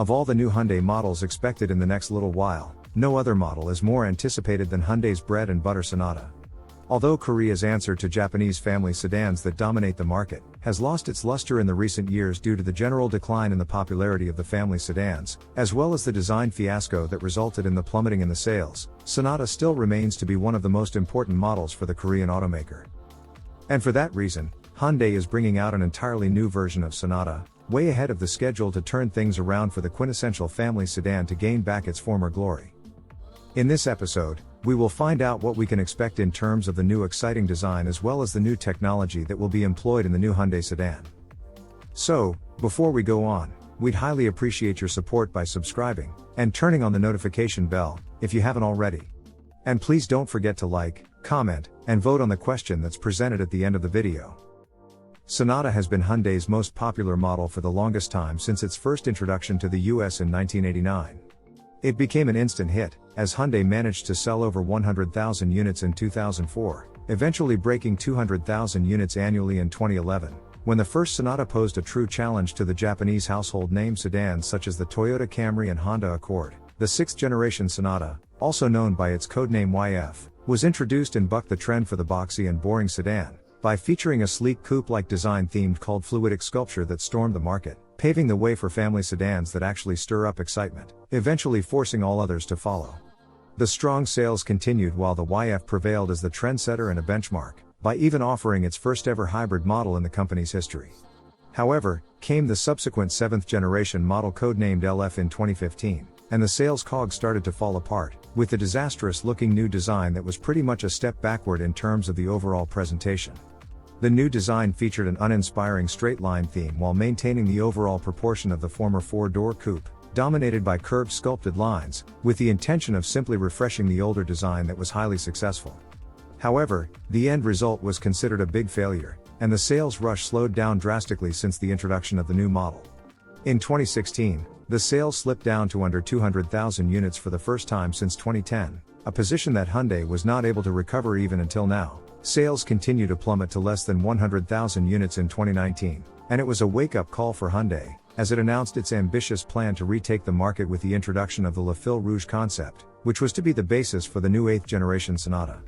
Of all the new Hyundai models expected in the next little while, no other model is more anticipated than Hyundai's bread and butter Sonata. Although Korea's answer to Japanese family sedans that dominate the market has lost its luster in the recent years due to the general decline in the popularity of the family sedans, as well as the design fiasco that resulted in the plummeting in the sales, Sonata still remains to be one of the most important models for the Korean automaker. And for that reason, Hyundai is bringing out an entirely new version of Sonata, way ahead of the schedule to turn things around for the quintessential family sedan to gain back its former glory. In this episode, we will find out what we can expect in terms of the new exciting design as well as the new technology that will be employed in the new Hyundai sedan. So, before we go on, we'd highly appreciate your support by subscribing and turning on the notification bell, if you haven't already. And please don't forget to like, comment, and vote on the question that's presented at the end of the video. Sonata has been Hyundai's most popular model for the longest time since its first introduction to the US in 1989. It became an instant hit, as Hyundai managed to sell over 100,000 units in 2004, eventually breaking 200,000 units annually in 2011, when the first Sonata posed a true challenge to the Japanese household name sedans such as the Toyota Camry and Honda Accord. The sixth-generation Sonata, also known by its codename YF, was introduced and bucked the trend for the boxy and boring sedan, by featuring a sleek coupe-like design themed called fluidic sculpture that stormed the market, paving the way for family sedans that actually stir up excitement, eventually forcing all others to follow. The strong sales continued while the YF prevailed as the trendsetter and a benchmark, by even offering its first-ever hybrid model in the company's history. However, came the subsequent seventh-generation model codenamed LF in 2015, and the sales cog started to fall apart, with the disastrous-looking new design that was pretty much a step backward in terms of the overall presentation. The new design featured an uninspiring straight-line theme while maintaining the overall proportion of the former four-door coupe, dominated by curved sculpted lines, with the intention of simply refreshing the older design that was highly successful. However, the end result was considered a big failure, and the sales rush slowed down drastically since the introduction of the new model. In 2016, the sales slipped down to under 200,000 units for the first time since 2010, a position that Hyundai was not able to recover even until now. Sales continue to plummet to less than 100,000 units in 2019, and it was a wake-up call for Hyundai, as it announced its ambitious plan to retake the market with the introduction of the Fil Rouge Concept, which was to be the basis for the new 8th-generation Sonata.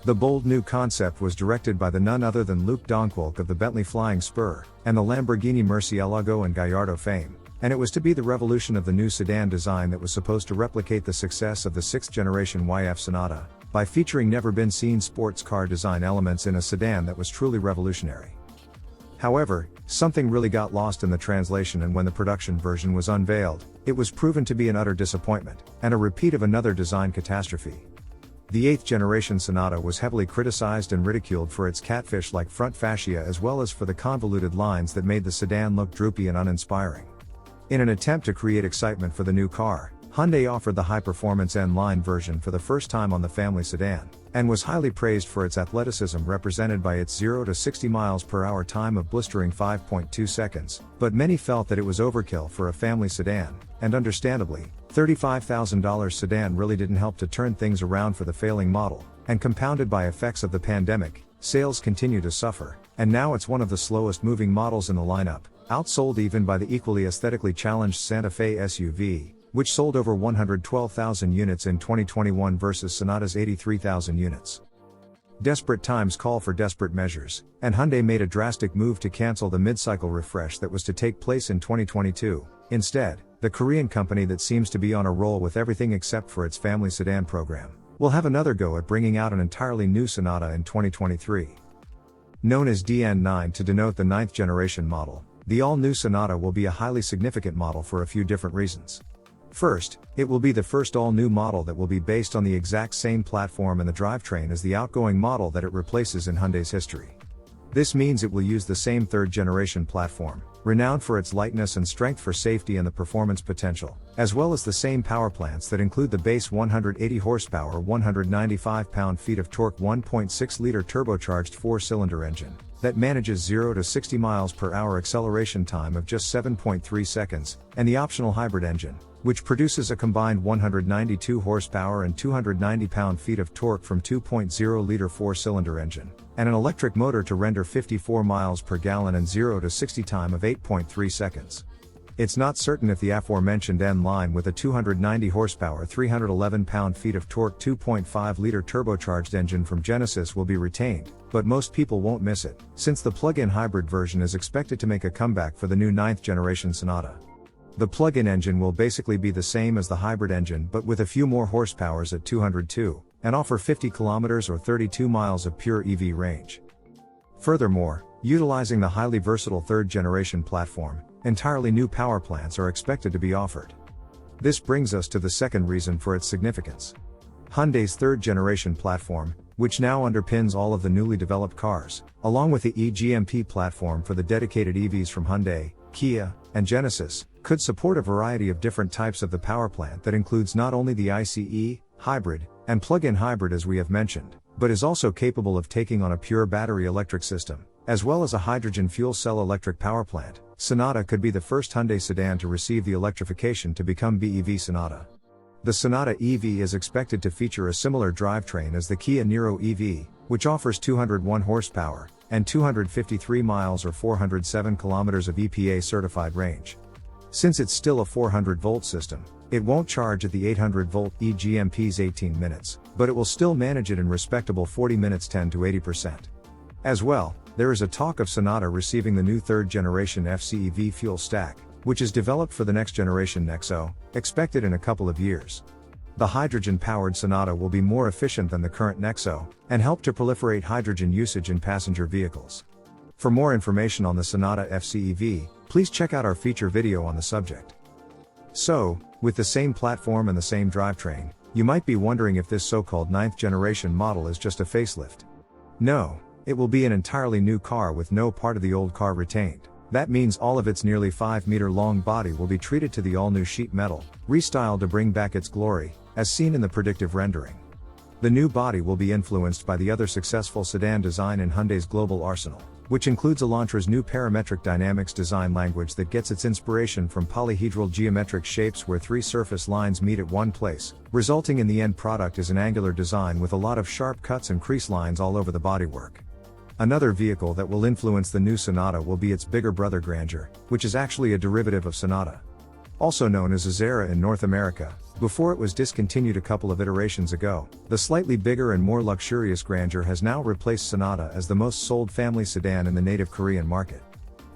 The bold new concept was directed by the none other than Luc Donquelc of the Bentley Flying Spur, and the Lamborghini Murcielago and Gallardo fame, and it was to be the revolution of the new sedan design that was supposed to replicate the success of the 6th-generation YF Sonata, by featuring never-been-seen sports car design elements in a sedan that was truly revolutionary. However, something really got lost in the translation, and when the production version was unveiled, it was proven to be an utter disappointment, and a repeat of another design catastrophe. The 8th-generation Sonata was heavily criticized and ridiculed for its catfish-like front fascia as well as for the convoluted lines that made the sedan look droopy and uninspiring. In an attempt to create excitement for the new car, Hyundai offered the high-performance N-Line version for the first time on the family sedan, and was highly praised for its athleticism represented by its 0 to 60 miles per hour time of blistering 5.2 seconds, but many felt that it was overkill for a family sedan, and understandably, $35,000 sedan really didn't help to turn things around for the failing model, and compounded by effects of the pandemic, sales continue to suffer, and now it's one of the slowest moving models in the lineup, outsold even by the equally aesthetically challenged Santa Fe SUV, which sold over 112,000 units in 2021 versus Sonata's 83,000 units. Desperate times call for desperate measures, and Hyundai made a drastic move to cancel the mid-cycle refresh that was to take place in 2022. Instead, the Korean company that seems to be on a roll with everything except for its family sedan program, will have another go at bringing out an entirely new Sonata in 2023. Known as DN9 to denote the 9th generation model, the all-new Sonata will be a highly significant model for a few different reasons. First, it will be the first all-new model that will be based on the exact same platform and the drivetrain as the outgoing model that it replaces in Hyundai's history. This means it will use the same third-generation platform, renowned for its lightness and strength for safety and the performance potential, as well as the same power plants that include the base 180 horsepower 195 pound-feet of torque 1.6-liter turbocharged four-cylinder engine, that manages 0 to 60 miles per hour acceleration time of just 7.3 seconds, and the optional hybrid engine, which produces a combined 192 horsepower and 290 pound-feet of torque from 2.0-liter 4-cylinder engine, and an electric motor to render 54 miles per gallon and 0 to 60 time of 8.3 seconds. It's not certain if the aforementioned N-line with a 290 horsepower 311 pound-feet of torque 2.5-liter turbocharged engine from Genesis will be retained, but most people won't miss it, since the plug-in hybrid version is expected to make a comeback for the new 9th generation Sonata. The plug-in engine will basically be the same as the hybrid engine but with a few more horsepowers at 202, and offer 50 kilometers or 32 miles of pure EV range. Furthermore, utilizing the highly versatile 3rd generation platform, entirely new power plants are expected to be offered. This brings us to the second reason for its significance. Hyundai's 3rd generation platform, which now underpins all of the newly developed cars, along with the eGMP platform for the dedicated EVs from Hyundai, Kia, and Genesis, could support a variety of different types of the power plant that includes not only the ICE, hybrid, and plug-in hybrid as we have mentioned, but is also capable of taking on a pure battery electric system, as well as a hydrogen fuel cell electric power plant. Sonata could be the first Hyundai sedan to receive the electrification to become BEV Sonata. The Sonata EV is expected to feature a similar drivetrain as the Kia Niro EV, which offers 201 horsepower, and 253 miles or 407 kilometers of EPA certified range. Since it's still a 400-volt system, it won't charge at the 800-volt eGMP's 18 minutes, but it will still manage it in respectable 40 minutes 10 to 80%. As well, there is a talk of Sonata receiving the new 3rd generation FCEV fuel stack, which is developed for the next generation Nexo, expected in a couple of years. The hydrogen-powered Sonata will be more efficient than the current Nexo, and help to proliferate hydrogen usage in passenger vehicles. For more information on the Sonata FCEV, please check out our feature video on the subject. So, with the same platform and the same drivetrain, you might be wondering if this so-called 9th generation model is just a facelift. No, it will be an entirely new car with no part of the old car retained. That means all of its nearly 5-meter-long body will be treated to the all-new sheet metal, restyled to bring back its glory, as seen in the predictive rendering. The new body will be influenced by the other successful sedan design in Hyundai's global arsenal, which includes Elantra's new parametric dynamics design language that gets its inspiration from polyhedral geometric shapes where 3 surface lines meet at one place, resulting in the end product as an angular design with a lot of sharp cuts and crease lines all over the bodywork. Another vehicle that will influence the new Sonata will be its bigger brother Grandeur, which is actually a derivative of Sonata. Also known as Azera in North America, before it was discontinued a couple of iterations ago, the slightly bigger and more luxurious Grandeur has now replaced Sonata as the most sold family sedan in the native Korean market.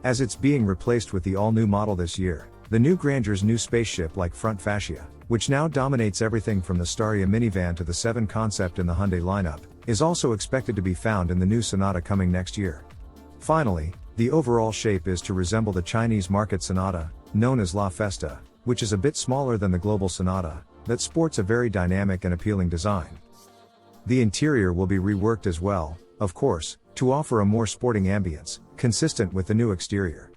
As it's being replaced with the all-new model this year, the new Grandeur's new spaceship-like front fascia, which now dominates everything from the Staria minivan to the 7 concept in the Hyundai lineup, is also expected to be found in the new Sonata coming next year. Finally, the overall shape is to resemble the Chinese market Sonata, known as La Festa, which is a bit smaller than the global Sonata, that sports a very dynamic and appealing design. The interior will be reworked as well, of course, to offer a more sporting ambience, consistent with the new exterior.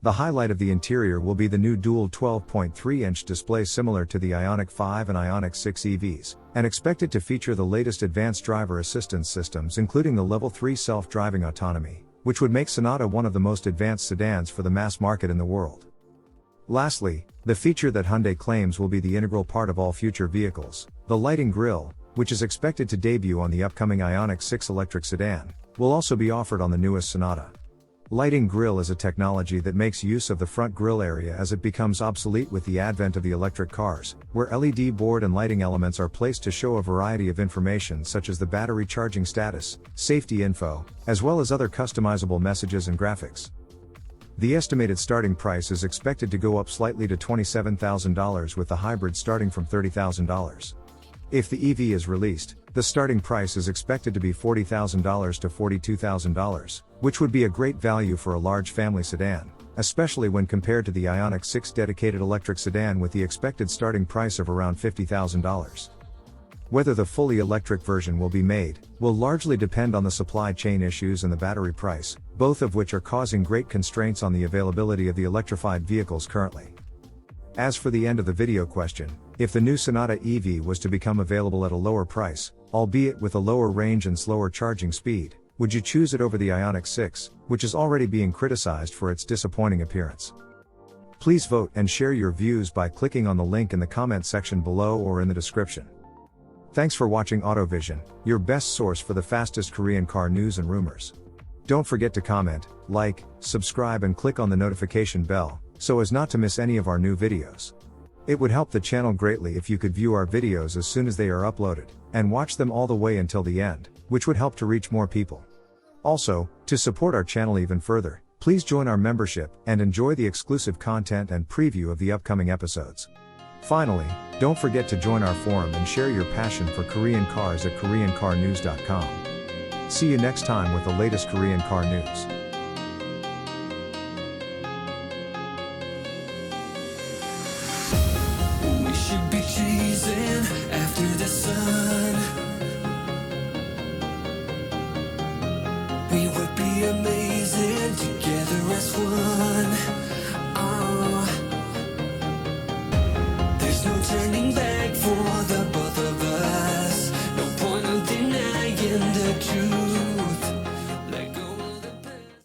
The highlight of the interior will be the new dual 12.3-inch display similar to the IONIQ 5 and IONIQ 6 EVs, and expected to feature the latest advanced driver assistance systems including the Level 3 self-driving autonomy, which would make Sonata one of the most advanced sedans for the mass market in the world. Lastly, the feature that Hyundai claims will be the integral part of all future vehicles, the lighting grille, which is expected to debut on the upcoming IONIQ 6 electric sedan, will also be offered on the newest Sonata. Lighting grille is a technology that makes use of the front grille area as it becomes obsolete with the advent of the electric cars, where LED board and lighting elements are placed to show a variety of information such as the battery charging status, safety info, as well as other customizable messages and graphics. The estimated starting price is expected to go up slightly to $27,000 with the hybrid starting from $30,000. If the EV is released, the starting price is expected to be $40,000 to $42,000, which would be a great value for a large family sedan, especially when compared to the IONIQ 6 dedicated electric sedan with the expected starting price of around $50,000. Whether the fully electric version will be made, will largely depend on the supply chain issues and the battery price, both of which are causing great constraints on the availability of the electrified vehicles currently. As for the end of the video question, if the new Sonata EV was to become available at a lower price, albeit with a lower range and slower charging speed, would you choose it over the IONIQ 6, which is already being criticized for its disappointing appearance? Please vote and share your views by clicking on the link in the comment section below or in the description. Thanks for watching AutoVision, your best source for the fastest Korean car news and rumors. Don't forget to comment, like, subscribe and click on the notification bell, so as not to miss any of our new videos. It would help the channel greatly if you could view our videos as soon as they are uploaded, and watch them all the way until the end, which would help to reach more people. Also, to support our channel even further, please join our membership and enjoy the exclusive content and preview of the upcoming episodes. Finally, don't forget to join our forum and share your passion for Korean cars at KoreanCarNews.com. See you next time with the latest Korean car news. We should be chasing after the sun. We would be amazing together as one.